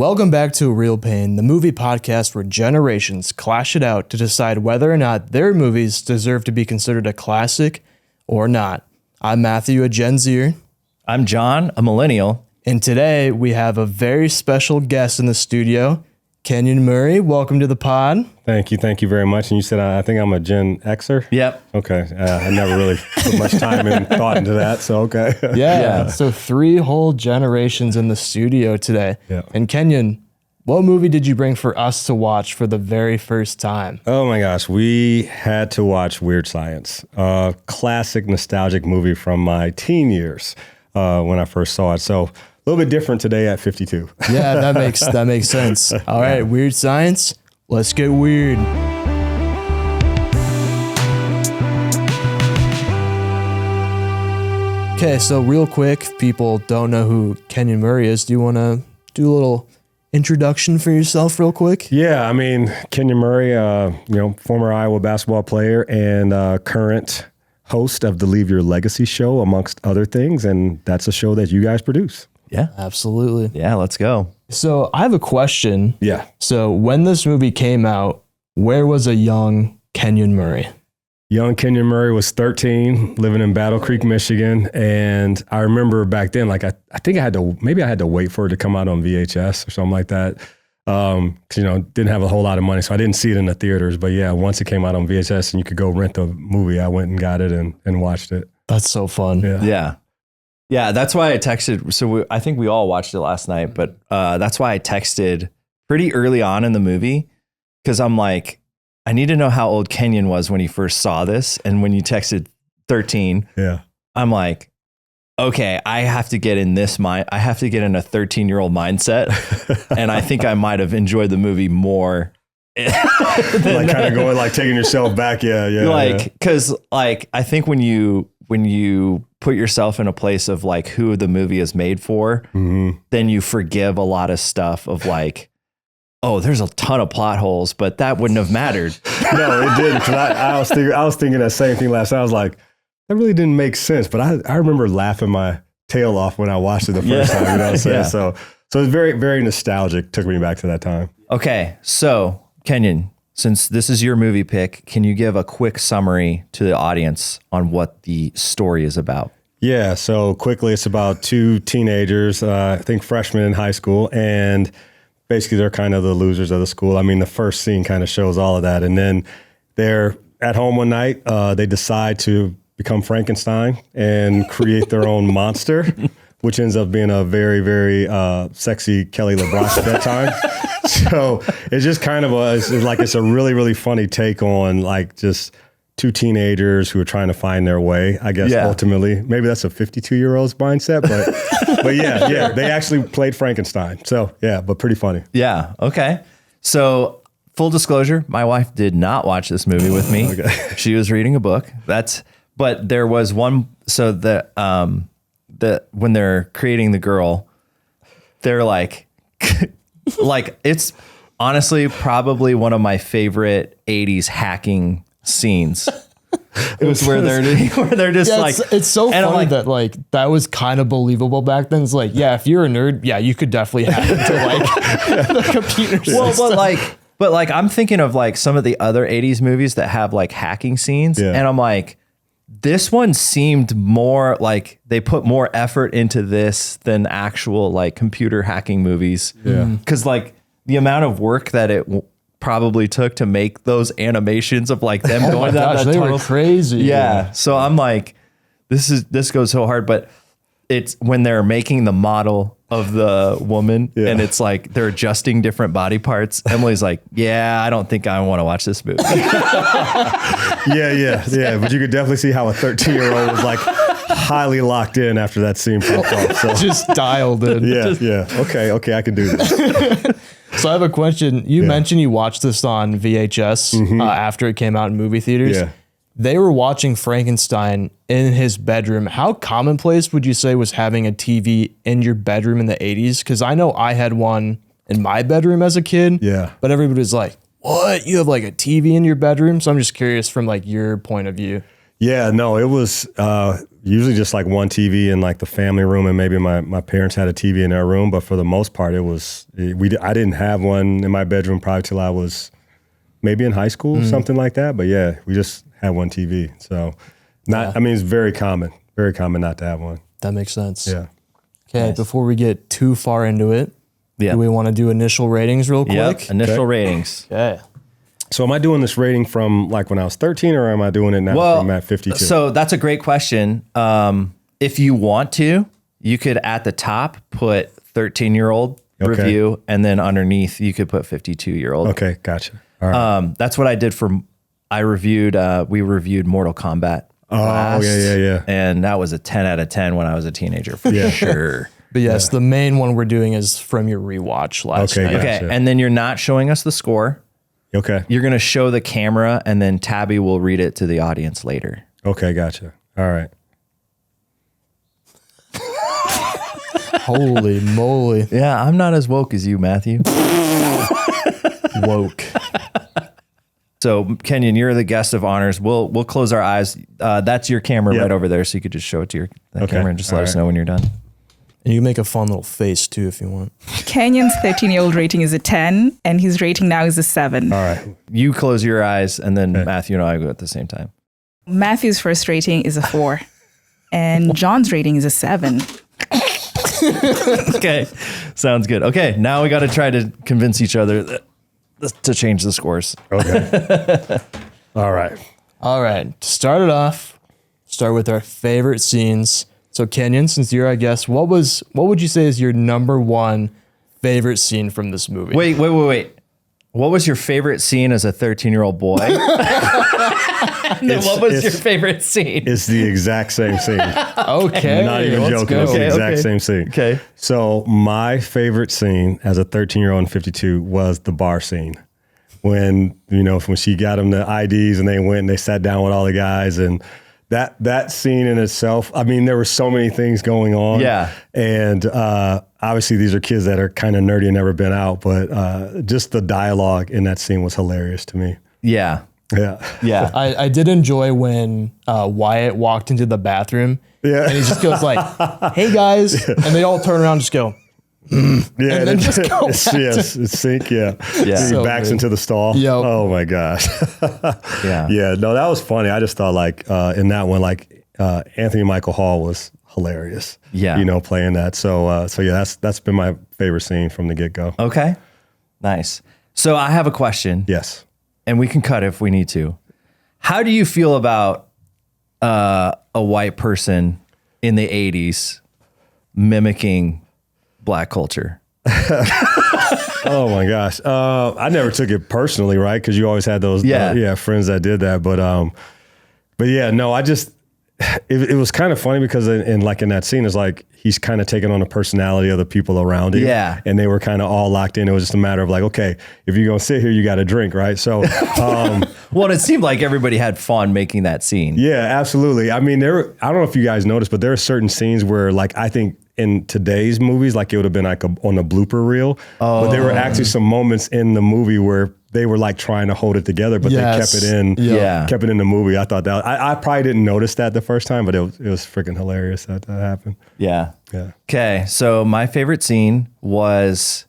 Welcome back to A Real Pain, the movie podcast where generations clash it out to decide whether or not their movies deserve to be considered a classic or not. I'm Matthew, a Gen Zer. I'm John, a Millennial. And today we have a very special guest in the studio, Kenyon Murray. Welcome to the pod. Thank you very much. And you said, I think I'm a Gen Xer? Yep. Okay. I never really put much time and thought into that, so okay. Yeah. So 3 whole generations in the studio today. Yeah. And Kenyon, what movie did you bring for us to watch for the very first time? Oh my gosh, we had to watch Weird Science, a classic nostalgic movie from my teen years when I first saw it. So a little bit different today at 52. Yeah, that makes sense. All right, Weird Science, let's get weird. Okay, so real quick, if people don't know who Kenyon Murray is, do you want to do a little introduction for yourself real quick? Yeah, I mean, Kenyon Murray, former Iowa basketball player and current host of the Leave Your Legacy show, amongst other things, and that's a show that you guys produce. Yeah. Absolutely. Yeah, let's go. So I have a question. Yeah. So when this movie came out, where was a young Kenyon Murray? Young Kenyon Murray was 13, living in Battle Creek, Michigan. And I remember back then, like, I think I had to wait for it to come out on VHS or something like that. 'Cause, didn't have a whole lot of money. So I didn't see it in the theaters. But yeah, once it came out on VHS and you could go rent the movie, I went and got it and watched it. That's so fun. Yeah. Yeah, that's why I texted. So I think we all watched it last night, but that's why I texted pretty early on in the movie because I'm like, I need to know how old Kenyon was when he first saw this. And when you texted 13, I'm like, okay, I have to get in this mind. I have to get in a 13-year-old mindset. And I think I might have enjoyed the movie more. Like kind of going, like taking yourself back. Cause like, I think when you put yourself in a place of like who the movie is made for, then you forgive a lot of stuff of like, oh, there's a ton of plot holes, but that wouldn't have mattered. No, it didn't. Cause I was thinking that same thing last night. I was like, that really didn't make sense. But I remember laughing my tail off when I watched it the first time. You know what I'm saying? Yeah. So it's very, very nostalgic. Took me back to that time. Okay. So Kenyon, since this is your movie pick, can you give a quick summary to the audience on what the story is about? Yeah. So quickly, it's about 2 teenagers, I think freshmen in high school, and basically they're kind of the losers of the school. I mean, the first scene kind of shows all of that. And then they're at home one night, they decide to become Frankenstein and create their own monster, which ends up being a very, very sexy Kelly LeBrock at that time. So it's just kind of it's a really, really funny take on like just 2 teenagers who are trying to find their way, I guess, ultimately. Maybe that's a 52-year-old's mindset, but yeah, they actually played Frankenstein. So yeah, but pretty funny. Yeah. Okay. So full disclosure, my wife did not watch this movie with me. Okay. She was reading a book. But there was one, so that when they're creating the girl, they're like, it's honestly probably one of my favorite 80s hacking scenes. It was where they're just like, it's so funny that that was kind of believable back then. It's like, yeah, if you're a nerd, yeah, you could definitely hack into the computer system. Well, but I'm thinking of like some of the other 80s movies that have like hacking scenes, and I'm like, this one seemed more like they put more effort into this than actual like computer hacking movies. Yeah. Cause like the amount of work that it probably took to make those animations of like them going down that tunnel. They were crazy. Yeah. So I'm like, this goes so hard, but it's when they're making the model of the woman and it's like they're adjusting different body parts. Emily's like, yeah, I don't think I want to watch this movie. Yeah. But you could definitely see how a 13-year-old was like highly locked in after that scene popped off. So. Just dialed in. Yeah. Okay, I can do this. So I have a question. You mentioned you watched this on VHS after it came out in movie theaters. Yeah. They were watching Frankenstein in his bedroom. How commonplace would you say was having a TV in your bedroom in the 80s? Because I know I had one in my bedroom as a kid. Yeah. But everybody was like, what? You have like a TV in your bedroom? So I'm just curious from like your point of view. Yeah, no, it was usually just like one TV in like the family room, and maybe my parents had a TV in their room. But for the most part, I didn't have one in my bedroom probably till I was maybe in high school, something like that. But yeah, we just had one TV. So it's very common not to have one. That makes sense. Yeah. Okay, Nice. Before we get too far into it, Yeah. do we want to do initial ratings real quick? Yep. Initial ratings. Okay. So am I doing this rating from like when I was 13, or am I doing it now from at 52? So that's a great question. If you want to, you could at the top put 13-year-old review, and then underneath you could put 52-year-old. Okay, gotcha. All right. That's what I did we reviewed Mortal Kombat. Oh, yeah. And that was a 10 out of 10 when I was a teenager for sure. But yes, the main one we're doing is from your rewatch last night. Gotcha. Okay, and then you're not showing us the score. Okay. You're going to show the camera, and then Tabby will read it to the audience later. Okay, gotcha. All right. Holy moly. Yeah, I'm not as woke as you, Matthew. Woke. So, Kenyon, you're the guest of honors. We'll close our eyes. That's your camera Yep. right over there, so you could just show it to that Okay. camera and just let All us right. know when you're done. And you can make a fun little face too if you want. Kenyon's 13-year-old rating is a 10, and his rating now is a 7. All right. You close your eyes, and then Matthew and I go at the same time. Matthew's first rating is a 4, and John's rating is a 7. Okay, sounds good. Okay, now we got to try to convince each other to change the scores. Okay. All right. All right. To start it off, start with our favorite scenes. So Kenyon, since you're our guest, what would you say is your number one favorite scene from this movie? Wait. What was your favorite scene as a 13-year-old boy? What was your favorite scene? It's the exact same scene. Okay. Not even let's joking. go. It's the exact Okay. same scene. Okay. So my favorite scene as a 13-year-old and 52 was the bar scene. When she got them the IDs and they went and they sat down with all the guys, and that scene in itself, I mean, there were so many things going on. Yeah. And obviously these are kids that are kind of nerdy and never been out, but just the dialogue in that scene was hilarious to me. Yeah. Yeah. I did enjoy when Wyatt walked into the bathroom. Yeah. And he just goes like, "Hey guys," and they all turn around and just go. Yeah, And then just go it's sync. Yeah, Yeah. He So backs good. into the stall. Yep. Oh my gosh. Yeah. Yeah. No, that was funny. I just thought like in that one, like Anthony Michael Hall was hilarious. Yeah. Playing that. So yeah, that's been my favorite scene from the get go. Okay. Nice. So I have a question. Yes. And we can cut if we need to. How do you feel about a white person in the 80s mimicking Black culture? Oh my gosh. I never took it personally, right? Because you always had those friends that did that. But yeah, no, I just it was kind of funny because in that scene, it's like he's kind of taking on the personality of the people around him. Yeah. And they were kind of all locked in. It was just a matter of like, okay, if you're going to sit here, you got to drink, right? So, Well, it seemed like everybody had fun making that scene. yeah, absolutely. I mean, I don't know if you guys noticed, but there are certain scenes where like, I think in today's movies, like it would have been like on a blooper reel, but there were actually some moments in the movie where they were like trying to hold it together, but Yes. they kept it in. Yeah. Kept it in the movie. I thought that I probably didn't notice that the first time, but it was freaking hilarious that happened. Yeah. Yeah. Okay. So my favorite scene was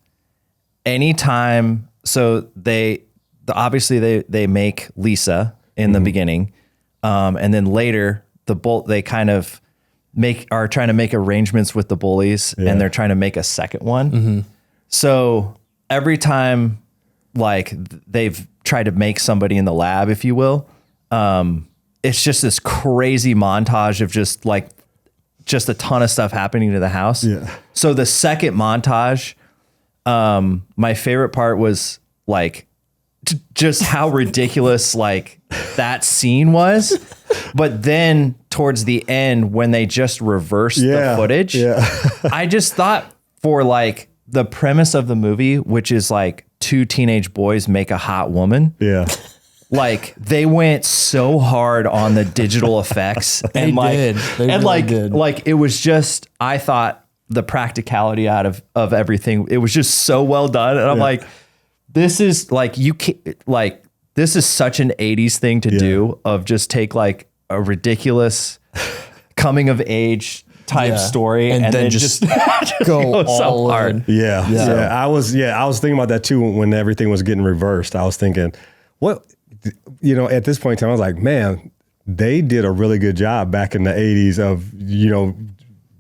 anytime. So obviously they make Lisa in the beginning. And then later they kind of are trying to make arrangements with the bullies, and they're trying to make a second one. So every time like they've tried to make somebody in the lab, if you will, it's just this crazy montage of just a ton of stuff happening to the house. Yeah. So the second montage, my favorite part was like just how ridiculous like that scene was. But then towards the end, when they just reversed the footage, I just thought for like the premise of the movie, which is like two teenage boys make a hot woman. Yeah. Like they went so hard on the digital effects and did. They and really did. like it was just, I thought the practicality out of everything, it was just so well done. And I'm like, this is like, this is such an 80s thing to do, of just take like a ridiculous coming of age type story, and then just go all hard. Yeah. I was thinking about that too when everything was getting reversed. I was thinking, what, at this point in time, I was like, man, they did a really good job back in the 80s of,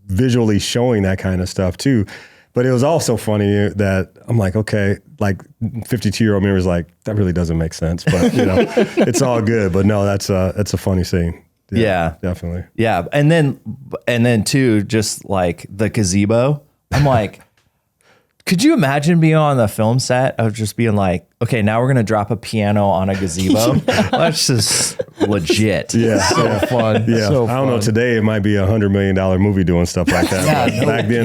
visually showing that kind of stuff too. But it was also funny that I'm like, okay, like 52-year-old me was like, that really doesn't make sense, but it's all good. But no, that's a funny scene. Yeah, definitely. Yeah. And then too, just like the gazebo, I'm like, could you imagine being on the film set of just being like, okay, now we're going to drop a piano on a gazebo? That's just legit. Yeah. So fun. Yeah. So I don't know. Today it might be $100 million movie doing stuff like that. But back then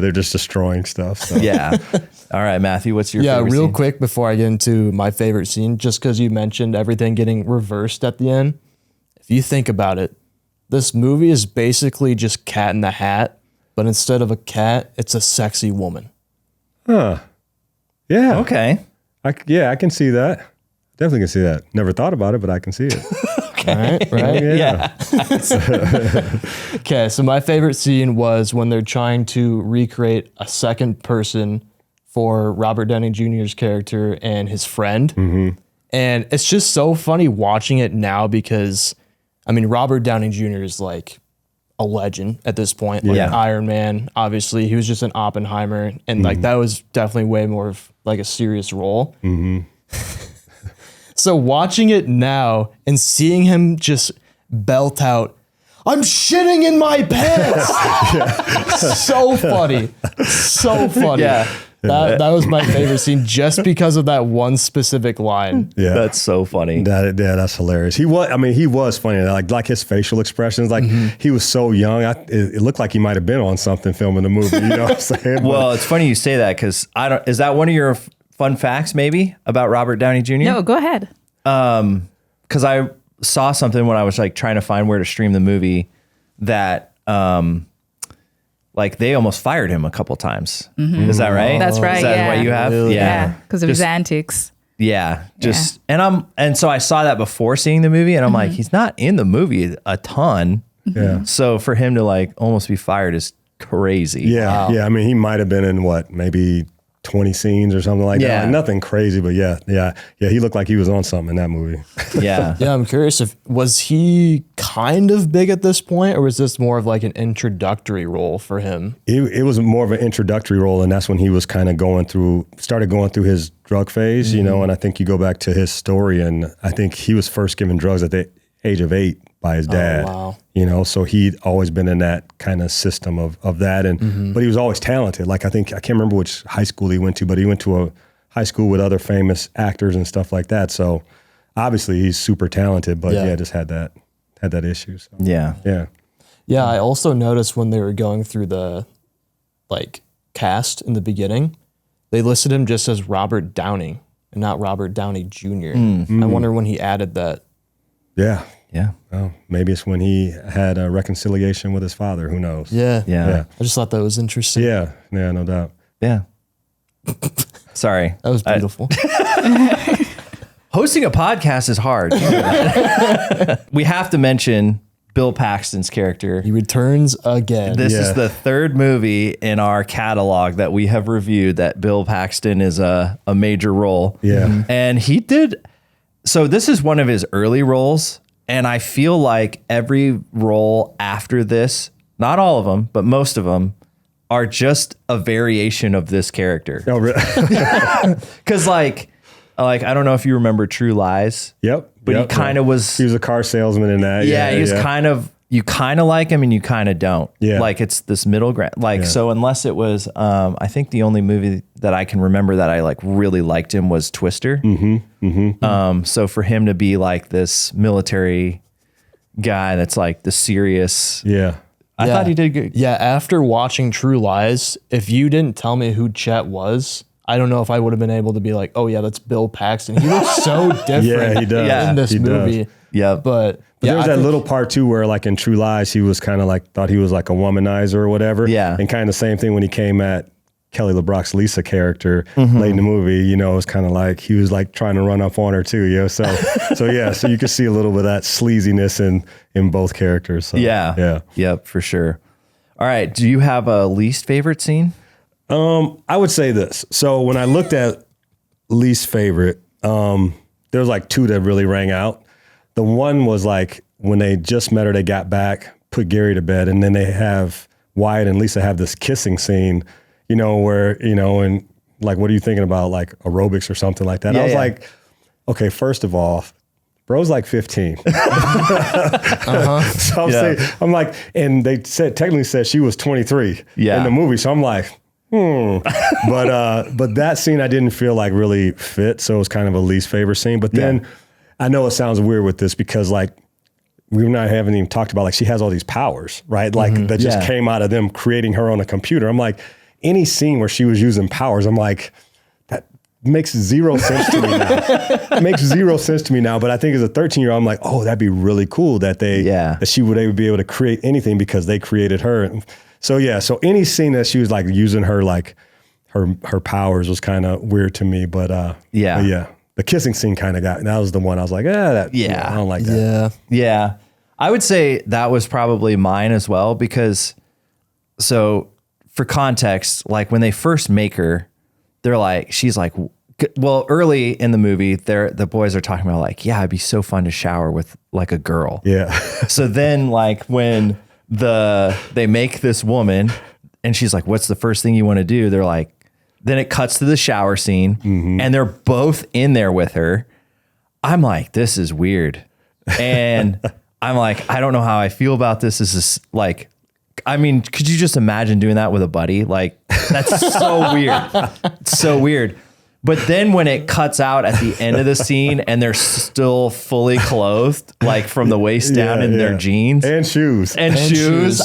they're just destroying stuff. So. Yeah. All right, Matthew, what's your favorite real scene? quick before I get into my favorite scene, just because you mentioned everything getting reversed at the end. If you think about it, this movie is basically just Cat in the Hat, but instead of a cat, it's a sexy woman. Huh. Yeah. Okay. I can see that. Definitely can see that. Never thought about it, but I can see it. Right? Yeah. Okay, so my favorite scene was when they're trying to recreate a second person for Robert Downey Jr.'s character and his friend. Mm-hmm. And it's just so funny watching it now because, Robert Downey Jr. is like a legend at this point. Like Iron Man, obviously. He was just an Oppenheimer. And like that was definitely way more of like a serious role. Mm-hmm. So watching it now and seeing him just belt out, I'm shitting in my pants. So funny. So funny. Yeah. That was my favorite scene just because of that one specific line. Yeah. That's so funny. That's hilarious. He was funny. Like his facial expressions, like he was so young. It looked like he might have been on something filming the movie. You know what I'm saying? Well, it's funny you say that because is that one of your fun facts maybe about Robert Downey Jr.? No, go ahead. Because I saw something when I was like trying to find where to stream the movie that like they almost fired him a couple times. Mm-hmm. Is that right? That's right. Is that what you have? Really? Yeah, because of his antics. Yeah, and so I saw that before seeing the movie, and I'm like, he's not in the movie a ton. Yeah. So for him to like almost be fired is crazy. Yeah. Wow. Yeah. He might have been in maybe 20 scenes or something like that. Like nothing crazy, but yeah. He looked like he was on something in that movie. Yeah. Yeah, I'm curious was he kind of big at this point, or was this more of like an introductory role for him? It was more of an introductory role, and that's when he was kind of started going through his drug phase, and I think you go back to his story, and I think he was first given drugs at the age of 8 by his dad. Oh, wow. So he'd always been in that kind of system of that, and but he was always talented. Like I can't remember which high school he went to, but he went to a high school with other famous actors and stuff like that. So obviously he's super talented, but just had that issue. So. Yeah. Yeah, I also noticed when they were going through the like cast in the beginning, they listed him just as Robert Downey and not Robert Downey Jr. I wonder when he added that. Yeah. Yeah. Oh, maybe it's when he had a reconciliation with his father. Who knows? Yeah. Yeah. I just thought that was interesting. Yeah, no doubt. Yeah. Sorry. That was beautiful. Hosting a podcast is hard. We have to mention Bill Paxton's character. He returns again. This is the third movie in our catalog that we have reviewed that Bill Paxton is a major role. Yeah. And so this is one of his early roles. And I feel like every role after this, not all of them, but most of them, are just a variation of this character. Oh, really? Because like I don't know if you remember True Lies. Yep. But he kind of was. He was a car salesman in that. Yeah, he was kind of. You kind of like him and you kind of don't. Yeah. Like it's this middle ground. So unless it was, I think the only movie that I can remember that I like really liked him was Twister. So for him to be like this military guy that's like the serious. Yeah. I thought he did good. Yeah, after watching True Lies, if you didn't tell me who Chet was, I don't know if I would have been able to be like, oh yeah, that's Bill Paxton. He looks so different Yeah, he does. in this He movie. does. Yeah. But there was that little part too where like in True Lies, he was kind of like, thought he was like a womanizer or whatever. Yeah. And kind of the same thing when he came at Kelly LeBrock's Lisa character late in the movie, you know, it was kind of like he was like trying to run up on her too, you know. So yeah, so you could see a little bit of that sleaziness in both characters. So, Yep, for sure. All right, do you have a least favorite scene? I would say this. So when I looked at least favorite, there was like two that really rang out. The one was like when they just met her, they got back, put Gary to bed, and then they have Wyatt and Lisa have this kissing scene, you know, where, you know, and like, what are you thinking about, like aerobics or something like that? Yeah, I was like, okay, first of all, bro's like 15. So I'm saying, I'm like, and they technically said she was 23 in the movie. So I'm like, but that scene I didn't feel like really fit. So it was kind of a least favorite scene. But then I know it sounds weird with this because like, haven't even talked about like she has all these powers, right? Like that just came out of them creating her on a computer. I'm like, any scene where she was using powers, I'm like, that makes zero sense to me now. It makes zero sense to me now. But I think as a 13-year-old, I'm like, oh, that'd be really cool that that she would be able to create anything because they created her. So so any scene that she was like using her like her powers was kind of weird to me. But the kissing scene kind of that was the one I was like, I don't like that. Yeah. I would say that was probably mine as well because, so for context, like when they first make her, they're like, she's like, well, early in the movie, the boys are talking about like, yeah, it'd be so fun to shower with like a girl. Yeah. So then like when they make this woman and she's like, what's the first thing you want to do? They're like, then it cuts to the shower scene and they're both in there with her. I'm like, this is weird. And I'm like, I don't know how I feel about this. This is like, I mean, could you just imagine doing that with a buddy? Like, that's so weird. It's so weird. But then when it cuts out at the end of the scene and they're still fully clothed, like from the waist down in their jeans and shoes,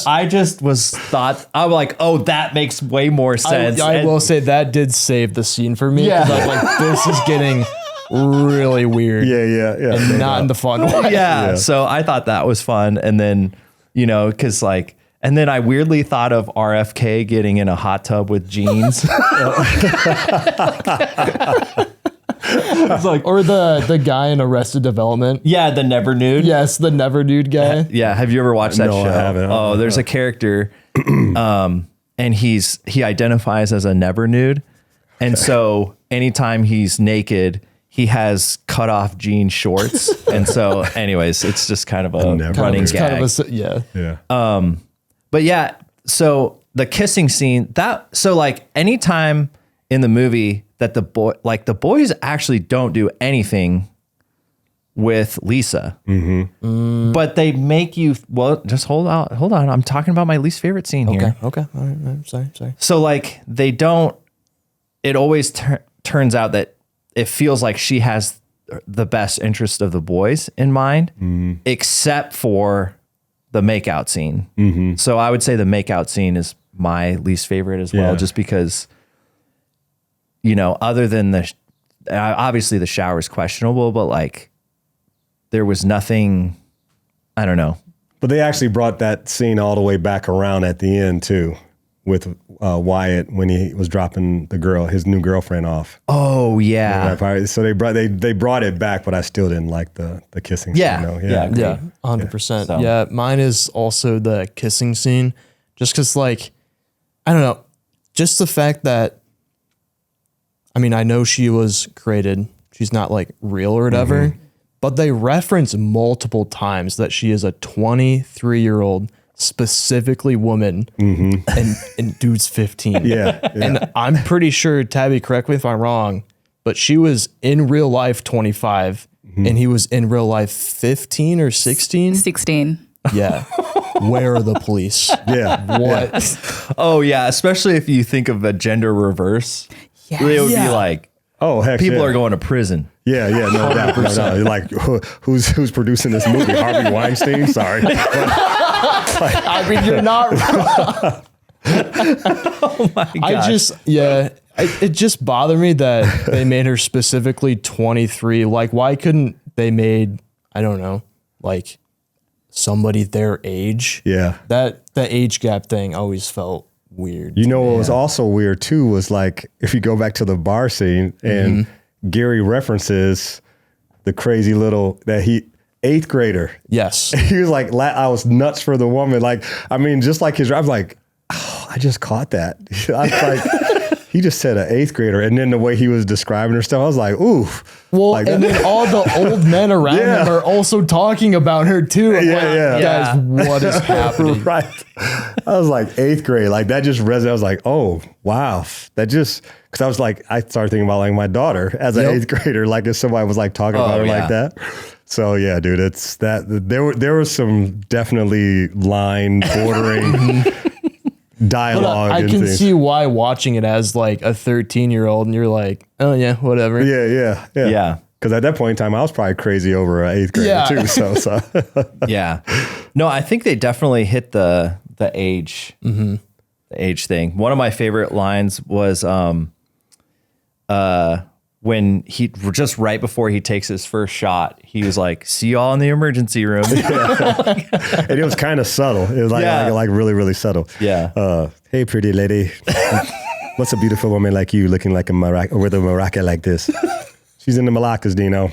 I just I'm like, oh, that makes way more sense. I will say that did save the scene for me. Yeah. I was like, this is getting really weird. Yeah. And not in the fun way. Yeah. So I thought that was fun. And then, you know, because like, and then I weirdly thought of RFK getting in a hot tub with jeans. It's like, or the guy in Arrested Development. Yeah, the Never Nude. Yes, the Never Nude guy. Yeah, have you ever watched that show? I haven't. Oh, there's a character, and he identifies as a Never Nude, and so anytime he's naked, he has cut off jean shorts, and so, anyways, it's just kind of a running gag. Yeah. But yeah, so the kissing scene, so like anytime in the movie that the boys actually don't do anything with Lisa, but they make you, well, just hold on. I'm talking about my least favorite scene here. Okay. All right. Sorry. So like it always turns out that it feels like she has the best interest of the boys in mind, except for the makeout scene. So I would say the makeout scene is my least favorite as well, just because, you know, other than obviously the shower is questionable, but like there was nothing, I don't know. But they actually brought that scene all the way back around at the end too, with Wyatt when he was dropping his new girlfriend off. Oh yeah. So they brought it back, but I still didn't like the kissing scene. Yeah. 100%. So. Yeah, mine is also the kissing scene, just because like, I don't know, just the fact that, I mean, I know she was created, she's not like real or whatever, but they reference multiple times that she is a 23-year-old specifically woman and dude's 15. Yeah. And I'm pretty sure, Tabby, correct me if I'm wrong, but she was in real life 25 and he was in real life 15 or 16. 16. Yeah. Where are the police? Yeah. What? Yeah. Oh yeah. Especially if you think of a gender reverse, Yes. it would be like, oh, heck people yeah. are going to prison. Yeah, no doubt. You're like, who's producing this movie? Harvey Weinstein? Sorry. I mean, you're not wrong. Oh my God. It just bothered me that they made her specifically 23. Like, why couldn't they made, I don't know, like somebody their age? Yeah. That the age gap thing always felt weird. You know what was also weird too was like if you go back to the bar scene and Gary references the crazy little eighth grader. Yes. He was like, I was nuts for the woman. Like, I mean, just like I was like, oh, I just caught that. I was like, he just said an eighth grader. And then the way he was describing her stuff, I was like, ooh. Well, like and then all the old men around him are also talking about her too. I'm like, guys, what is happening? Right. I was like eighth grade. Like that just resonated. I was like, oh, wow. That just, because I was like, I started thinking about like my daughter as an eighth grader. Like if somebody was like talking about her like that. So yeah, dude, it's that there was some definitely line bordering dialogue. I can see why watching it as like a 13-year-old and you're like, oh yeah, whatever. Yeah. Because at that point in time, I was probably crazy over an eighth grader too. So yeah. No, I think they definitely hit the age, the age thing. One of my favorite lines was when he just right before he takes his first shot, he was like, "See y'all in the emergency room." And it was kind of subtle. It was like really, really subtle. Yeah. Hey, pretty lady. What's a beautiful woman like you looking like a maraca with a maraca like this? She's in the Malaccas, Dino.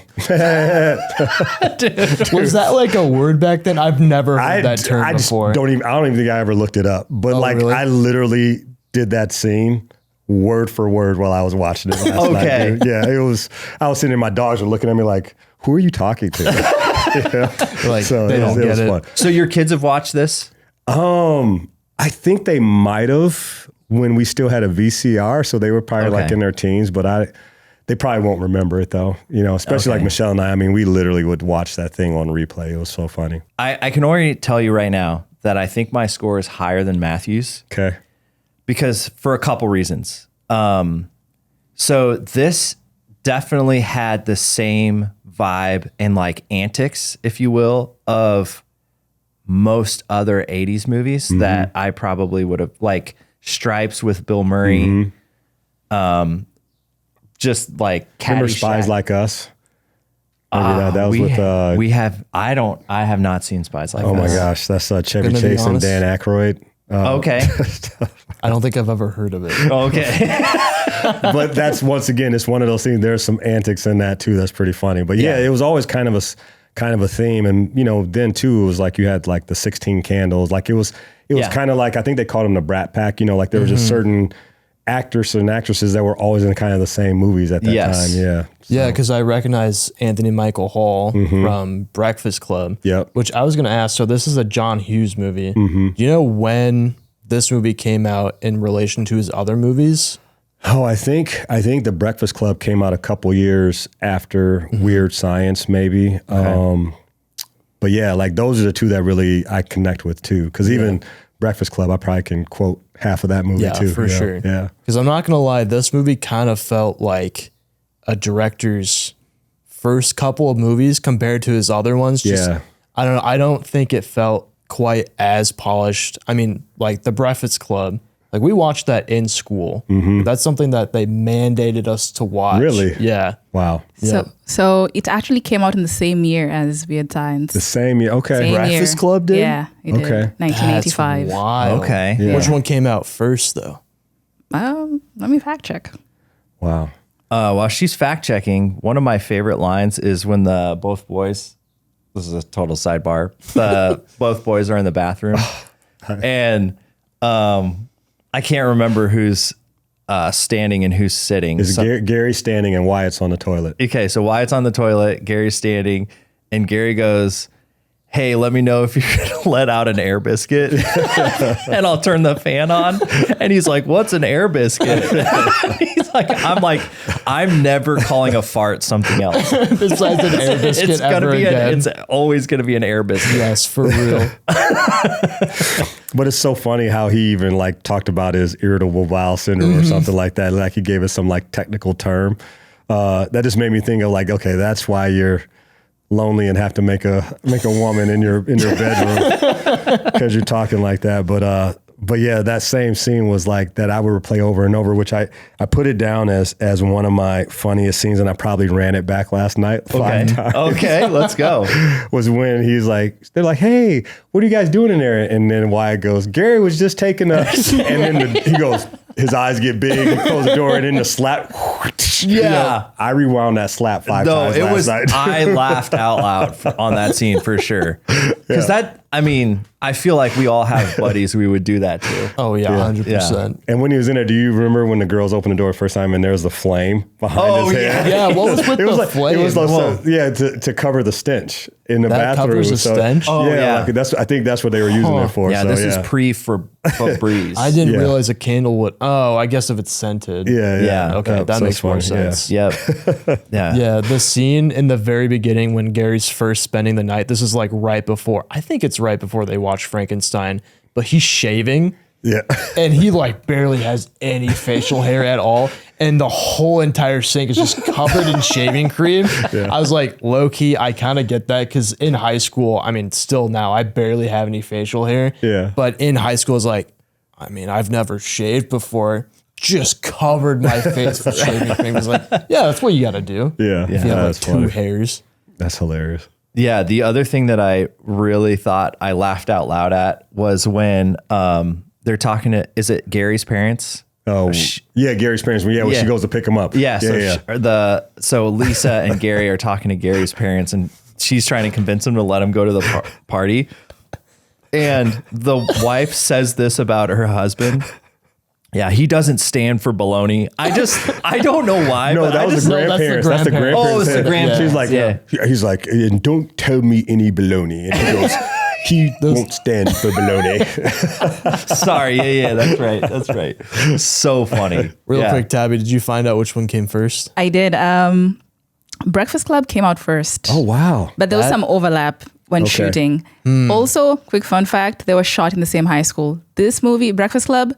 Was that like a word back then? I've never heard that term before. I don't even think I ever looked it up. But really? I literally did that scene word for word while I was watching it last night. Dude. Yeah, it was. I was sitting there, my dogs were looking at me like, "Who are you talking to?" Like so they don't get it. Fun. So your kids have watched this? I think they might have when we still had a VCR, so they were probably like in their teens, but they probably won't remember it though. You know, especially like Michelle and I mean, we literally would watch that thing on replay. It was so funny. I can already tell you right now that I think my score is higher than Matthew's. Okay. Because for a couple reasons. So this definitely had the same vibe and like antics, if you will, of most other 80s movies that I probably would have, like Stripes with Bill Murray. Just like Remember Spies Like Us? That was with I have not seen Spies Like Us. Oh my gosh, that's Chevy Chase and Dan Aykroyd. Okay. I don't think I've ever heard of it. Okay. But that's, once again, it's one of those things. There's some antics in that too. That's pretty funny. But yeah, it was always kind of a theme. And you know, then too, it was like you had like the 16 Candles. Like it was kind of like, I think they called them the Brat Pack. You know, like there were just certain actors and actresses that were always in kind of the same movies at that time. Yeah. So. Yeah, because I recognize Anthony Michael Hall from Breakfast Club. Yep. Which I was going to ask. So this is a John Hughes movie. Do you know when this movie came out in relation to his other movies? Oh, I think the Breakfast Club came out a couple years after Weird Science, maybe. Okay. But yeah, like those are the two that really I connect with too. Because even Breakfast Club, I probably can quote half of that movie too. Yeah, for sure. Yeah. Because I'm not going to lie, this movie kind of felt like a director's first couple of movies compared to his other ones. Just, I don't know. I don't think it felt quite as polished. I mean, like the Breakfast Club, like we watched that in school. That's something that they mandated us to watch. Really? Yeah. Wow. So it actually came out in the same year as Weird Science. The same year. Okay. Same Breakfast year. Club did? Yeah, it did. 1985. That's wild. Okay. Yeah. Which one came out first though? Let me fact check. Wow. While she's fact checking, one of my favorite lines is when both boys, this is a total sidebar, both boys are in the bathroom and I can't remember who's standing and who's sitting. Is Gary standing and Wyatt's on the toilet? Okay, so Wyatt's on the toilet, Gary's standing, and Gary goes, "Hey, let me know if you're going to let out an air biscuit and I'll turn the fan on." And he's like, "What's an air biscuit?" He's like, I'm never calling a fart something else. Besides an air biscuit It's gonna be again. it's always going to be an air biscuit. Yes, for real. But it's so funny how he even like talked about his irritable bowel syndrome or something like that. Like he gave us some like technical term. That just made me think of like, okay, that's why you're lonely and have to make a woman in your bedroom because you're talking like that. But But yeah, that same scene was like that I would play over and over, which I put it down as one of my funniest scenes, and I probably ran it back last night 5 times. Okay, let's go. Was when they're like, hey, what are you guys doing in there? And then Wyatt goes, Gary was just taking a, and then he goes, his eyes get big, he closes the door, and then the slap. Yeah. I rewound that slap 5 times last night. I laughed out loud on that scene for sure. Because I feel like we all have buddies we would do that to. Oh yeah, 100%. And when he was in there, do you remember when the girls opened the door the first time and there was the flame behind his head? Yeah, what was with the flame? It was like to cover the stench in the that bathroom. Covers the stench? Oh, yeah. I think that's what they were using it for. Yeah, so, this is pre-Febreze. I didn't realize a candle would. Oh, I guess if it's scented. Yeah. Okay, that makes more sense. Yep. Yeah. Yeah, the scene in the very beginning when Gary's first spending the night, this is like right before, I think it's right before they watch Frankenstein, but he's shaving. Yeah. And he like barely has any facial hair at all. And the whole entire sink is just covered in shaving cream. Yeah. I was like, low key, I kind of get that because in high school, I mean, still now, I barely have any facial hair. Yeah. But in high school, it's like, I mean, I've never shaved before. Just covered my face with shaving cream. It's like, yeah, that's what you got to do. Yeah. If you have like 2 hairs. That's hilarious. Yeah, the other thing that I really thought I laughed out loud at was when they're talking to, is it Gary's parents? Oh, yeah, Gary's parents. Yeah, when she goes to pick him up. Yeah, so Lisa and Gary are talking to Gary's parents, and she's trying to convince him to let him go to the party. And the wife says this about her husband. Yeah, he doesn't stand for baloney. I don't know why. No, but that was the grandparents. That's the grandparents. Oh, it's the grandparents. She's like, he's like, and don't tell me any baloney. And he goes, he won't stand for baloney. Sorry, yeah, that's right. So funny. Real quick, Tabby, did you find out which one came first? I did. Breakfast Club came out first. Oh, wow. But there was some overlap when shooting. Also, quick fun fact, they were shot in the same high school. This movie, Breakfast Club,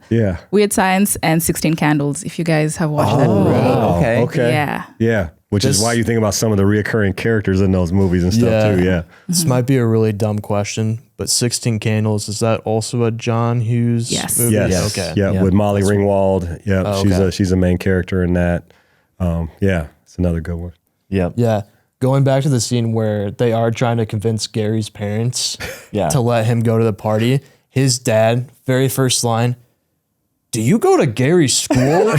Weird Science, and 16 Candles, if you guys have watched that movie. Wow. Okay. Yeah. Which is why you think about some of the reoccurring characters in those movies and stuff too. Yeah. This might be a really dumb question, but 16 Candles, is that also a John Hughes movie? Yes. Okay. Yeah, with Molly Ringwald. Yeah, she's a main character in that. It's another good one. Yep. Yeah. Going back to the scene where they are trying to convince Gary's parents to let him go to the party, his dad, very first line, do you go to Gary's school?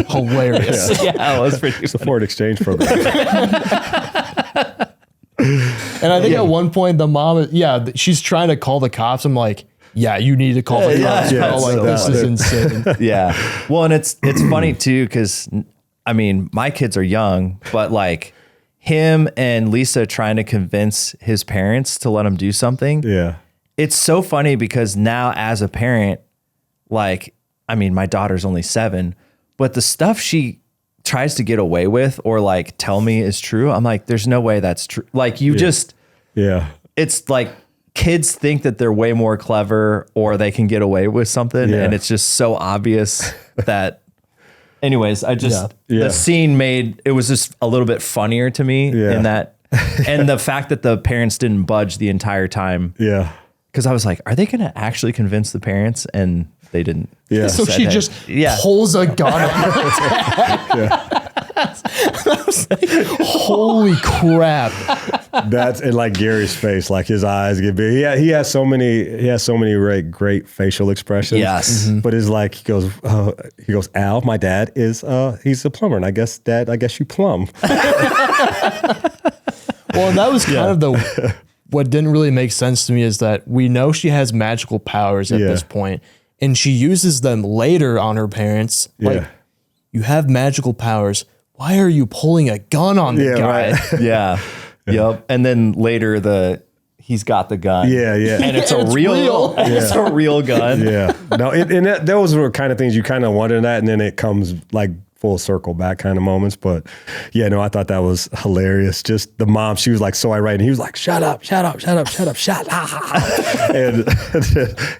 Hilarious. Yeah, that was pretty It's a foreign exchange program. And I think at one point the mom, she's trying to call the cops. I'm like, yeah, you need to call the cops. Bro. Like, this is insane. Yeah. Well, and it's funny too, because I mean, my kids are young, but like him and Lisa trying to convince his parents to let him do something. Yeah. It's so funny because now as a parent, like, I mean, my daughter's only 7, but the stuff she tries to get away with or like tell me is true, I'm like, there's no way that's true. Like it's like kids think that they're way more clever or they can get away with something. And it's just so obvious that anyways, the scene it was just a little bit funnier to me in that. And the fact that the parents didn't budge the entire time. Yeah. Because I was like, are they going to actually convince the parents? And they didn't. Yeah. So she just pulls a gun on her I was like, holy crap. That's and like Gary's face, like his eyes get big. Yeah, he has so many great facial expressions. Yes. But it's like he goes, Al, my dad is he's a plumber, and I guess you plumb. Well, that was kind of what didn't really make sense to me is that we know she has magical powers at this point, and she uses them later on her parents. Like, you have magical powers. Why are you pulling a gun on the guy? Right. Yeah. Yep. And then later he's got the gun. Yeah. And it's a real gun. Yeah. No, those were kind of things you kind of wonder that, and then it comes like full circle back kind of moments. But yeah, no, I thought that was hilarious. Just the mom, she was like so irate, and he was like, shut up.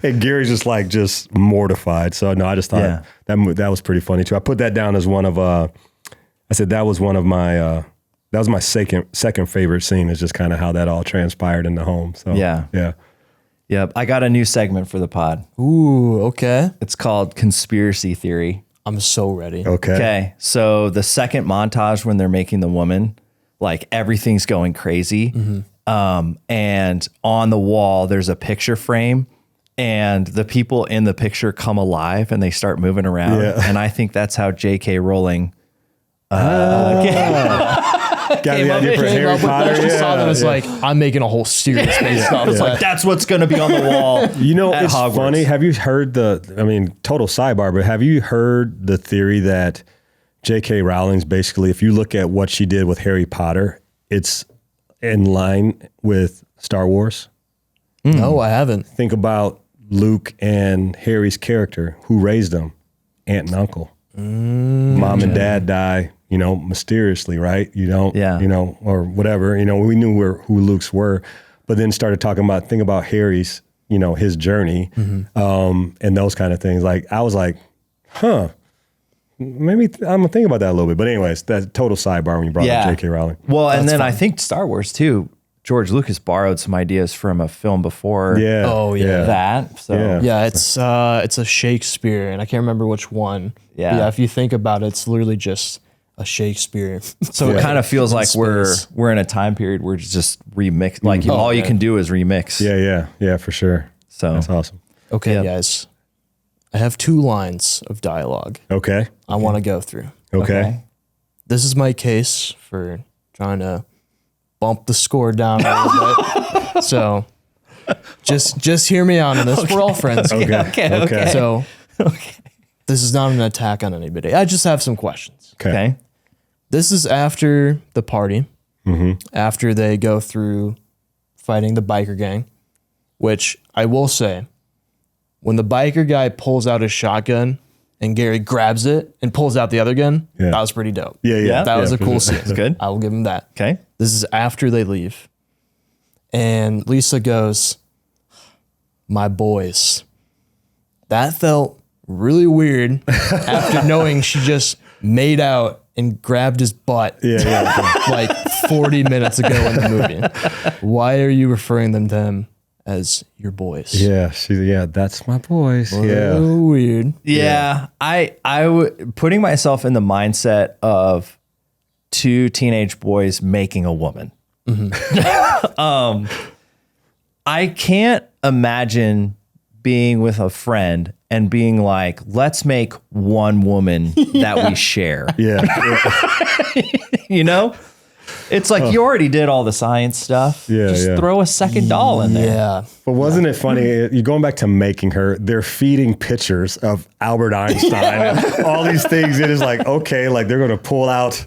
And Gary's just mortified. So no, I just thought that was pretty funny too. I put that down as one of I said that was one of my that was my second favorite scene, is just kind of how that all transpired in the home. So yeah. Yep. I got a new segment for the pod. Ooh, okay. It's called Conspiracy Theory. I'm so ready. Okay. So the second montage when they're making the woman, like everything's going crazy. And on the wall, there's a picture frame and the people in the picture come alive and they start moving around. Yeah. And I think that's how J.K. Rowling Got the idea for Harry Potter. I just saw that it's like, I'm making a whole series based off. It's like, that's what's going to be on the wall. You know, at it's Hogwarts. funny. Have you heard total sidebar, but have you heard the theory that J.K. Rowling's basically, if you look at what she did with Harry Potter, it's in line with Star Wars? no, I haven't. Think about Luke and Harry's character, who raised them, aunt and uncle. Mom and dad die, mysteriously, right? Or whatever. We knew who Luke's were, but then started talking about, think about Harry's, his journey, and those kind of things. Like, I was like, maybe I'm gonna think about that a little bit. But anyways, that's total sidebar when you brought up J.K. Rowling. Well, and then I think Star Wars too. George Lucas borrowed some ideas from a film before. Yeah. Oh, yeah. That. So Yeah, it's a Shakespeare, and I can't remember which one. Yeah. But yeah, if you think about it, it's literally just a Shakespeare. So it kind of feels like space. we're in a time period where it's just remix. Like all you can do is remix. Yeah, for sure. So That's awesome. Okay, Yep. guys. I have 2 lines of dialogue Okay. I want to go through. Okay. This is my case for trying to bump the score down a little bit. So just hear me out on this. We're all friends. Okay. So this is not an attack on anybody. I just have some questions. Okay. This is after the party, after they go through fighting the biker gang, which I will say, when the biker guy pulls out his shotgun and Gary grabs it and pulls out the other gun, that was pretty dope. Yeah. That was a for cool sure. scene. That's good. I will give him that. Okay. This is after they leave. And Lisa goes, "My boys." That felt really weird after knowing she just made out and grabbed his butt like 40 minutes ago in the movie. Why are you referring them to him as your boys? Yeah, that's my boys. Yeah. Oh, weird. Yeah. I putting myself in the mindset of 2 teenage boys making a woman. I can't imagine being with a friend and being like, let's make one woman that we share. Yeah. It's like you already did all the science stuff. Just throw a second doll in there. Yeah. But wasn't it funny? You're going back to making her, they're feeding pictures of Albert Einstein and all these things. It is like, okay, like they're going to pull out,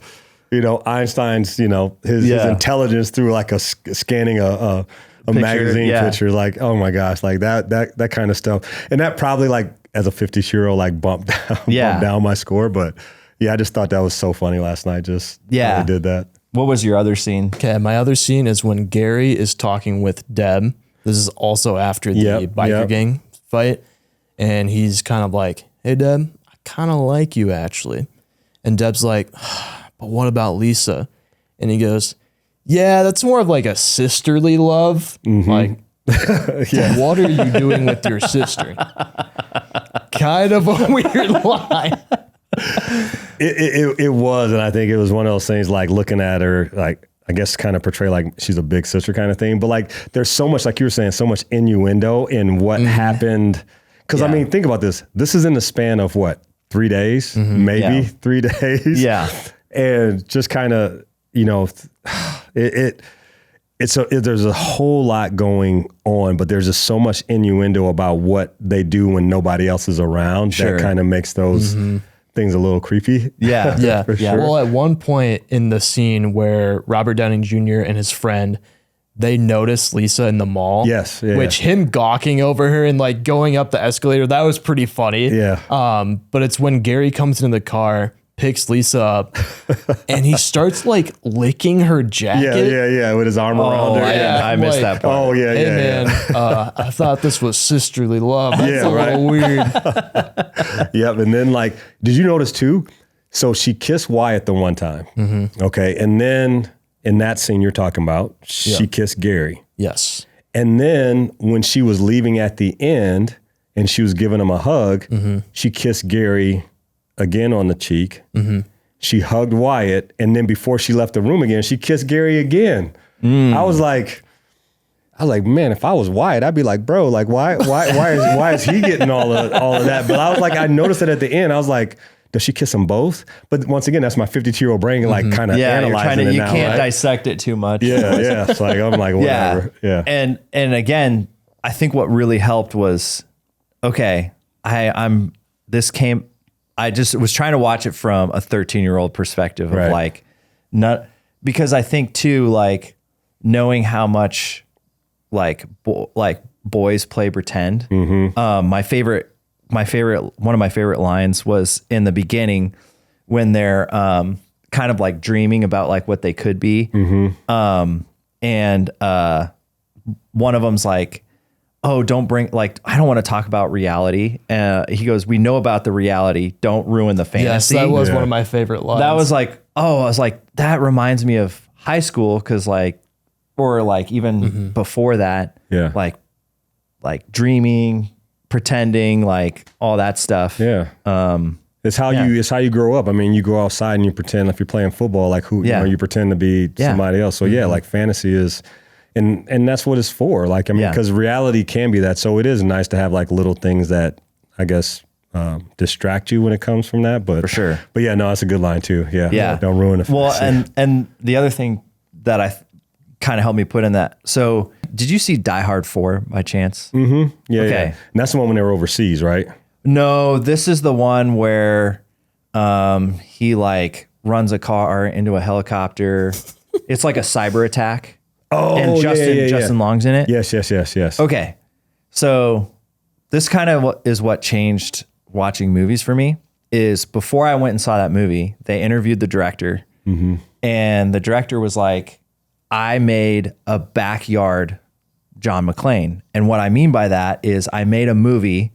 Einstein's, his intelligence through like scanning a magazine picture. Like, oh my gosh, like that kind of stuff. And that probably like as a 50-year-old, like bumped down my score. But yeah, I just thought that was so funny last night. Just how they did that. What was your other scene? Okay, my other scene is when Gary is talking with Deb. This is also after the biker gang fight. And he's kind of like, "Hey, Deb, I kind of like you, actually." And Deb's like, "But what about Lisa?" And he goes, "Yeah, that's more of like a sisterly love." Like, what are you doing with your sister? Kind of a weird line. It was, and I think it was one of those things like looking at her, like I guess kind of portray like she's a big sister kind of thing. But like there's so much, like you were saying, so much innuendo in what happened. Because I mean, think about this. This is in the span of what, 3 days, maybe 3 days. Yeah, and just kind of there's a whole lot going on, but there's just so much innuendo about what they do when nobody else is around that kind of makes those things a little creepy. Yeah. For sure. Well, at one point in the scene where Robert Downey Jr. and his friend, they notice Lisa in the mall. Yes. Yeah, which him gawking over her and like going up the escalator, that was pretty funny. Yeah. But it's when Gary comes into the car, picks Lisa up, and he starts like licking her jacket. Yeah, with his arm around her. I missed that part. Oh, yeah, Hey yeah. man, I thought this was sisterly love. That's a little weird. Yep. And then like, did you notice too? So she kissed Wyatt the one time. Okay. And then in that scene you're talking about, she kissed Gary. Yes. And then when she was leaving at the end and she was giving him a hug, she kissed Gary again on the cheek. She hugged Wyatt. And then before she left the room again, she kissed Gary again. I was like, man, if I was Wyatt, I'd be like, bro, like why is he getting all of that? But I was like, I noticed it at the end. I was like, does she kiss them both? But once again, that's my 52-year-old brain, like kind of analyzing it you now. can't dissect it too much. Yeah. It's like, I'm like, whatever. Yeah. And again, I think what really helped was, okay, I just was trying to watch it from a 13-year-old perspective of like, not because I think too, like knowing how much like boys play pretend. One of my favorite lines was in the beginning when they're kind of like dreaming about like what they could be. And one of them's like, oh, don't bring, like, I don't want to talk about reality. He goes, we know about the reality. Don't ruin the fantasy. Yes, that was one of my favorite lines. That was like, I was like, that reminds me of high school. Cause like, or like even before that, like dreaming, pretending, like all that stuff. Yeah. It's how you grow up. I mean, you go outside and you pretend, if you're playing football, like you pretend to be somebody else. So like fantasy is, and that's what it's for. Like, I mean, because reality can be that. So it is nice to have like little things that I guess distract you when it comes from that. But for sure. But yeah, no, that's a good line too. Yeah. Like, don't ruin it. Well, and the other thing that I kind of helped me put in that. So did you see Die Hard 4 by chance? Yeah. Okay. Yeah. And that's the one when they were overseas, right? No, this is the one where he like runs a car into a helicopter. It's like a cyber attack. Oh, and Justin Long's in it. Yes. Okay. So this kind of is what changed watching movies for me is before I went and saw that movie, they interviewed the director and the director was like, I made a backyard John McClane. And what I mean by that is I made a movie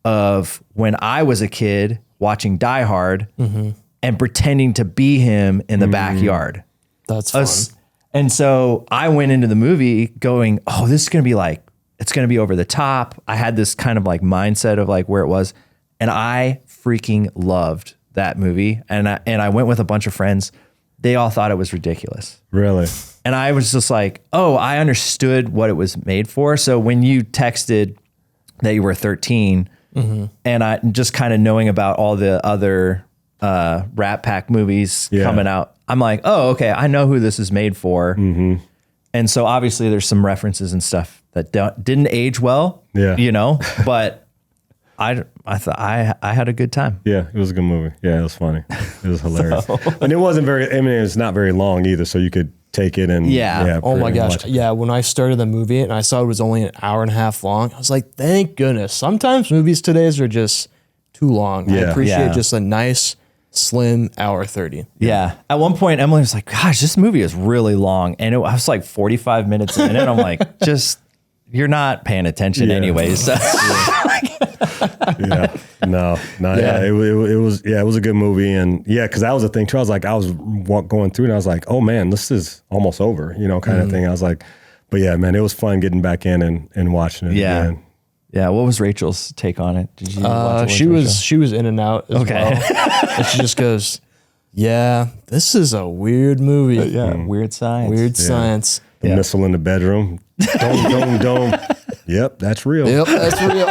of when I was a kid watching Die Hard and pretending to be him in the backyard. That's fun. And so I went into the movie going, oh, this is going to be like, it's going to be over the top. I had this kind of like mindset of like where it was. And I freaking loved that movie. And I went with a bunch of friends. They all thought it was ridiculous. Really? And I was just like, oh, I understood what it was made for. So when you texted that you were 13 and I just kind of knowing about all the other Rat Pack movies coming out, I'm like, oh, okay, I know who this is made for. And so obviously there's some references and stuff that didn't age well, you know, but I thought I had a good time. Yeah, it was a good movie. Yeah, it was funny. It was hilarious. And it wasn't it's not very long either, so you could take it and oh my gosh. Yeah, when I started the movie and I saw it was only an hour and a half long, I was like, thank goodness. Sometimes movies today's are just too long. I appreciate just a nice slim hour 30. Yeah. At one point, Emily was like, gosh, this movie is really long. And I was like 45 minutes in and I'm like, you're not paying attention anyways. So. It was a good movie. And because that was the thing too. I was going through and I was like, oh man, this is almost over, kind of thing. I was like, but yeah, man, it was fun getting back in and watching it again. Yeah. What was Rachel's take on it? Did you watch it? She was in and out as well. And she just goes, yeah, this is a weird movie. Weird science. Weird science. The missile in the bedroom. Don't. Yep, that's real. Yep, that's real.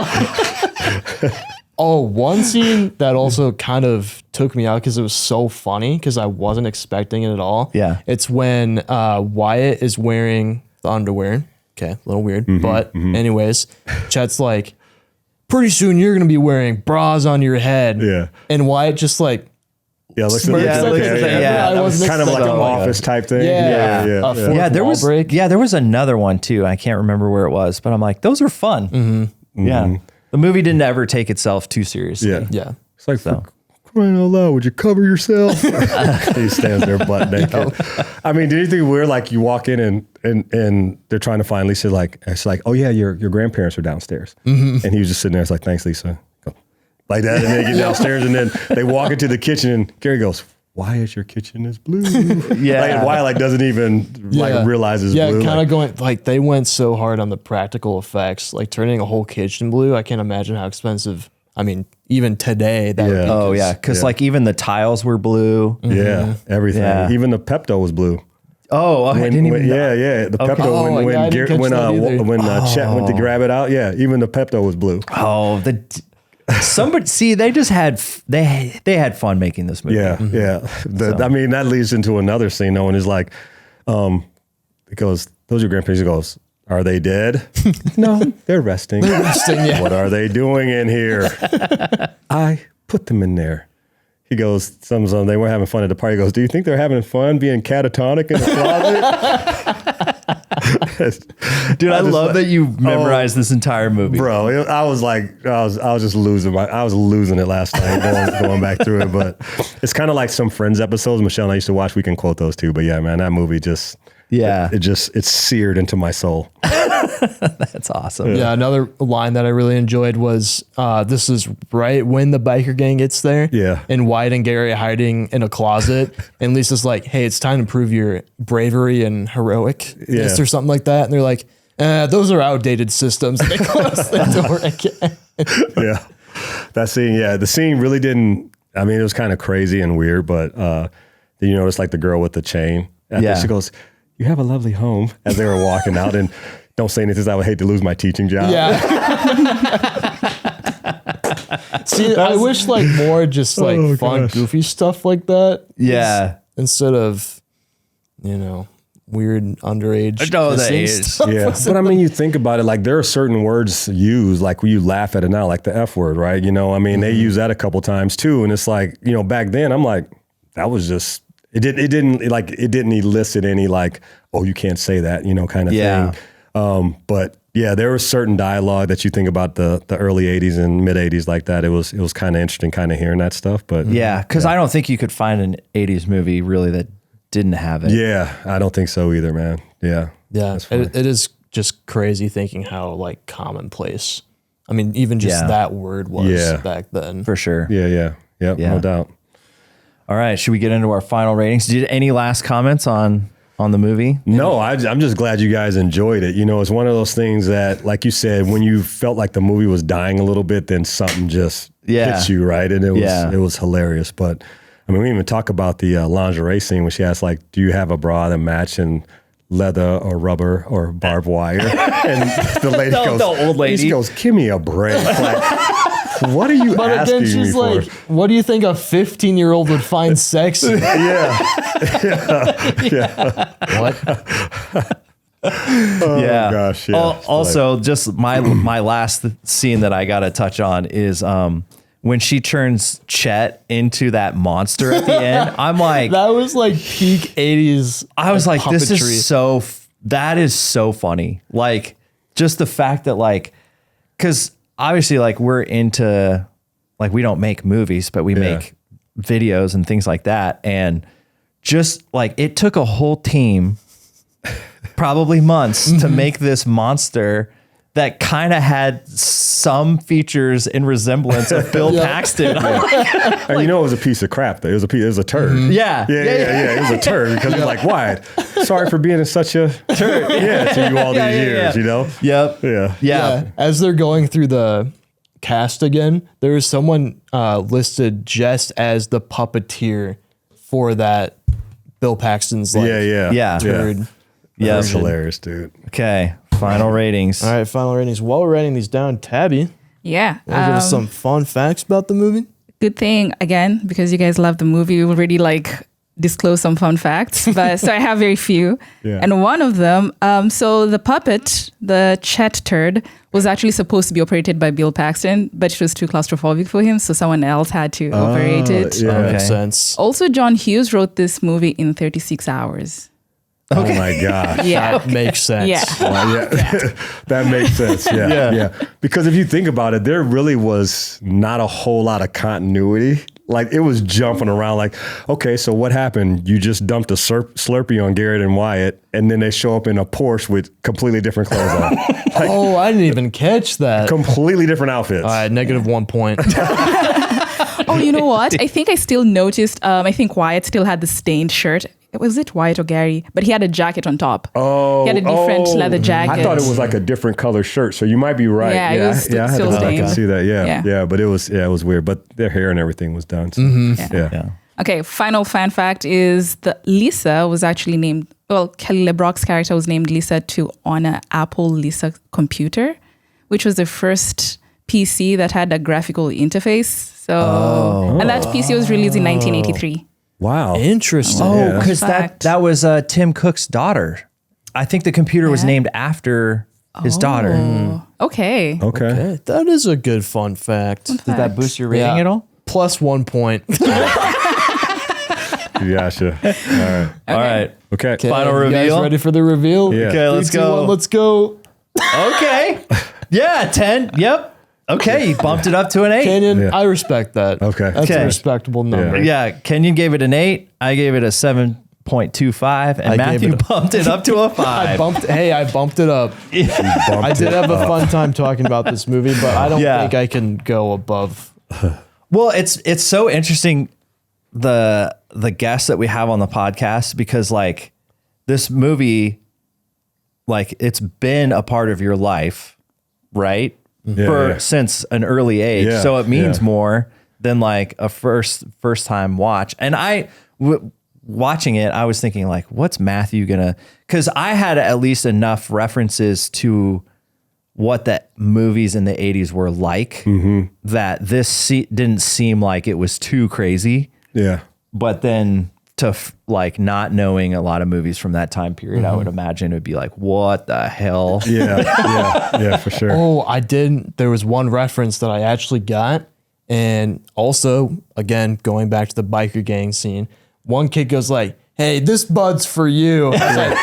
Oh, one scene that also kind of took me out because it was so funny because I wasn't expecting it at all. Yeah. It's when Wyatt is wearing the underwear. Okay, a little weird. But anyways, Chet's like, pretty soon you're going to be wearing bras on your head. Yeah. And Wyatt just like, looks at was kind of like an office type thing. There was another one too. I can't remember where it was, but I'm like, those are fun. Yeah. The movie didn't ever take itself too seriously. Yeah. It's like, for crying out loud, would you cover yourself? He stands there butt naked. I mean, do you think we're like, you walk in and they're trying to find Lisa, like, it's like, oh yeah, your grandparents are downstairs. And he was just sitting there. It's like, thanks, Lisa. Like that, and they get downstairs, and then they walk into the kitchen, and Gary goes, Wyatt, your kitchen is blue. Yeah. Like, Wyatt like doesn't even like realize it's blue. Yeah, kind like, of going like they went so hard on the practical effects, like turning a whole kitchen blue. I can't imagine how expensive. I mean, even today that would be. Oh yeah, because like even the tiles were blue. Yeah, everything. Yeah. Even the Pepto was blue. Oh, I didn't even. Yeah. The Pepto when Chet went to grab it out. Yeah, even the Pepto was blue. Oh, somebody see they just had they had fun making this movie. Yeah, I mean, that leads into another scene though, and is like, it goes, those are your grandparents. He goes, are they dead? No, they're resting. Yeah. What are they doing in here? I put them in there. He goes, some they were having fun at the party. He goes, do you think they're having fun being catatonic in the closet? Dude, I love that you memorized this entire movie. Bro, I was just losing I was losing it last night going back through it. But it's kind of like some Friends episodes Michelle and I used to watch. We can quote those too. But yeah, man, that movie just, it's seared into my soul. That's awesome. Yeah, another line that I really enjoyed was this is right when the biker gang gets there. Yeah. And Wyatt and Gary hiding in a closet. And Lisa's like, hey, it's time to prove your bravery and heroicness or something like that. And they're like, those are outdated systems. And they close the door again. Yeah. That scene, the scene really didn't, I mean, it was kind of crazy and weird, but then you notice like the girl with the chain. And she goes, you have a lovely home, as they were walking out, and don't say anything, I would hate to lose my teaching job. Yeah. See, I wish like more just like fun, goofy stuff like that. Yeah. Instead of, weird underage. No, that kissing is. stuff. Yeah, but I mean, you think about it, like there are certain words used, like you laugh at it now, like the F word, right? I mean, they use that a couple times too. And it's like, back then I'm like, that was just, it didn't elicit any like, oh, you can't say that, kind of thing. But yeah, there was certain dialogue that you think about the early 80s and mid 80s like that. It was kind of interesting kind of hearing that stuff, but because I don't think you could find an 80s movie really that didn't have it. Yeah, I don't think so either, man. Yeah. Yeah. It is just crazy thinking how like commonplace. I mean, even just that word was back then. For sure. Yeah. No doubt. All right. Should we get into our final ratings? Any last comments on the movie? No, I'm just glad you guys enjoyed it. It's one of those things that, like you said, when you felt like the movie was dying a little bit, then something just hits you, right? And it was hilarious. But I mean, we even talk about the lingerie scene when she asks, like, do you have a bra that match in leather or rubber or barbed wire? And the lady goes, the old lady. She goes, give me a break. Like, what are you but asking again, she's me like, for? what do you think a 15-year-old would find sexy? Yeah. What? Gosh, yeah. Also, just my last scene that I got to touch on is when she turns Chet into that monster at the end. I'm like, that was like peak 80s. I was like, this puppetry. is that is so funny. Like, just the fact that like, because obviously like we're into, like, we don't make movies, but we make videos and things like that. And just like, it took a whole team, probably months, to make this monster that kind of had some features in resemblance of Bill Paxton. And it was a piece of crap though. It was a turd. Yeah. It was a turd because you're like, Wyatt, sorry for being such a turd. To you all these years, Yep. Yeah. As they're going through the cast again, there was someone listed just as the puppeteer for that Bill Paxton's like turd. Yeah. That's hilarious, dude. Okay. Final ratings. All right, final ratings. While we're writing these down, Tabby, Yeah. want to give us some fun facts about the movie? Good thing, again, because you guys love the movie, we already like disclose some fun facts. But so I have very few. Yeah. And one of them, so the puppet, the Chet turd, was actually supposed to be operated by Bill Paxton, but it was too claustrophobic for him, so someone else had to operate it. Yeah. That makes sense. Also, John Hughes wrote this movie in 36 hours. Oh my gosh. Yeah. That makes sense. Yeah. That makes sense. Yeah. Because if you think about it, there really was not a whole lot of continuity. Like, it was jumping around like, okay, so what happened? You just dumped a Slurpee on Garrett and Wyatt, and then they show up in a Porsche with completely different clothes on. I didn't even catch that. Completely different outfits. All right, -1 point. Oh, you know what? I think I still noticed. I think Wyatt still had the stained shirt. Was it Wyatt or Gary? But he had a jacket on top. Oh, he had a different leather jacket. I thought it was like a different color shirt. So you might be right. Yeah, it was I had still to look stained. and see that. Yeah. But it was weird. But their hair and everything was done. So, yeah. Okay, final fan fact is that Lisa was actually named, Kelly LeBrock's character was named Lisa to honor Apple Lisa computer, which was the first PC that had a graphical interface. So, and that PC was released in 1983. Wow. Interesting. Oh, because Fact. that was Tim Cook's daughter. I think the computer was named after his daughter. Okay. Okay. That is a good fun fact. Did that boost your rating at all? Plus 1 point. Gotcha. All right. Okay. Final You guys reveal? ready for the reveal? Yeah. Okay, let's 3, 2, go. 1, let's go. Okay. Yeah, 10. Yep. Okay, you bumped it up to an 8. Kenyon, Yeah. I respect that. Okay. That's Okay. a respectable number. Yeah, Kenyon gave it an 8. I gave it a 7.25, and I gave Matthew it bumped it up to a 5. I bumped it up. I did have a fun time talking about this movie, but I don't think I can go above. Well, it's so interesting the guests that we have on the podcast, because like this movie, like it's been a part of your life, right? Since an early age. Yeah, So it means yeah. more than like a first time watch. And watching it, I was thinking like, what's Matthew gonna, because I had at least enough references to what the movies in the 80s were like, that this didn't seem like it was too crazy. Yeah. But then to like not knowing a lot of movies from that time period, I would imagine it would be like, what the hell? Yeah, for sure. Oh, I didn't. There was one reference that I actually got. And also, again, going back to the biker gang scene, one kid goes like, hey, this bud's for you. I was like,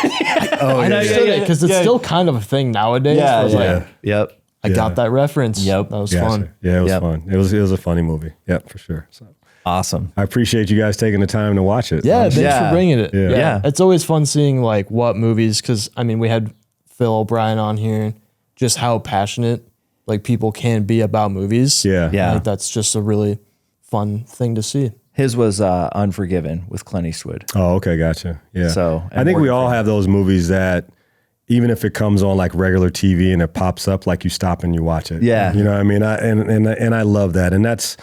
I understood it because it's still kind of a thing nowadays. I was like, Yep. I got that reference. Yep. That was Gotcha. fun. Yeah, it was fun. It was a funny movie. Yep, for sure. So Awesome. I appreciate you guys taking the time to watch it. Yeah, thanks Yeah. for bringing it. Yeah. It's always fun seeing like what movies, because I mean, we had Phil O'Brien on here, and just how passionate like people can be about movies. Yeah. Yeah. Like, that's just a really fun thing to see. His was Unforgiven with Clint Eastwood. Oh, okay, gotcha. Yeah. So, I think we all have those movies that even if it comes on like regular TV and it pops up, like you stop and you watch it. Yeah. You know what I mean? And I love that. And that's,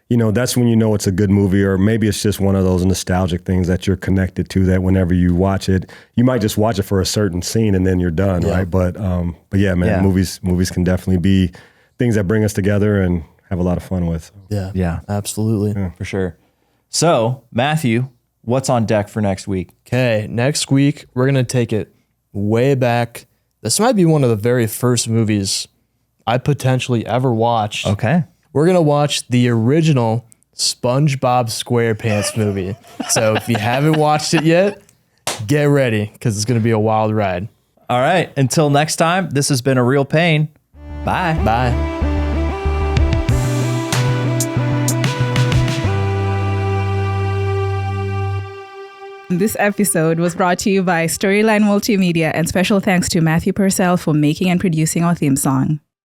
you know, that's when you know it's a good movie, or maybe it's just one of those nostalgic things that you're connected to, that whenever you watch it, you might just watch it for a certain scene and then you're done, right? But yeah, man, movies can definitely be things that bring us together and have a lot of fun with. Yeah. Yeah. Absolutely. For sure. So, Matthew, what's on deck for next week? Okay, next week we're gonna take it way back. This might be one of the very first movies I potentially ever watched. Okay. We're gonna watch the original SpongeBob SquarePants movie. So if you haven't watched it yet, get ready, because it's gonna be a wild ride. All right. Until next time, this has been A Real Pain. Bye. Bye. This episode was brought to you by Storyline Multimedia, and special thanks to Matthew Purcell for making and producing our theme song.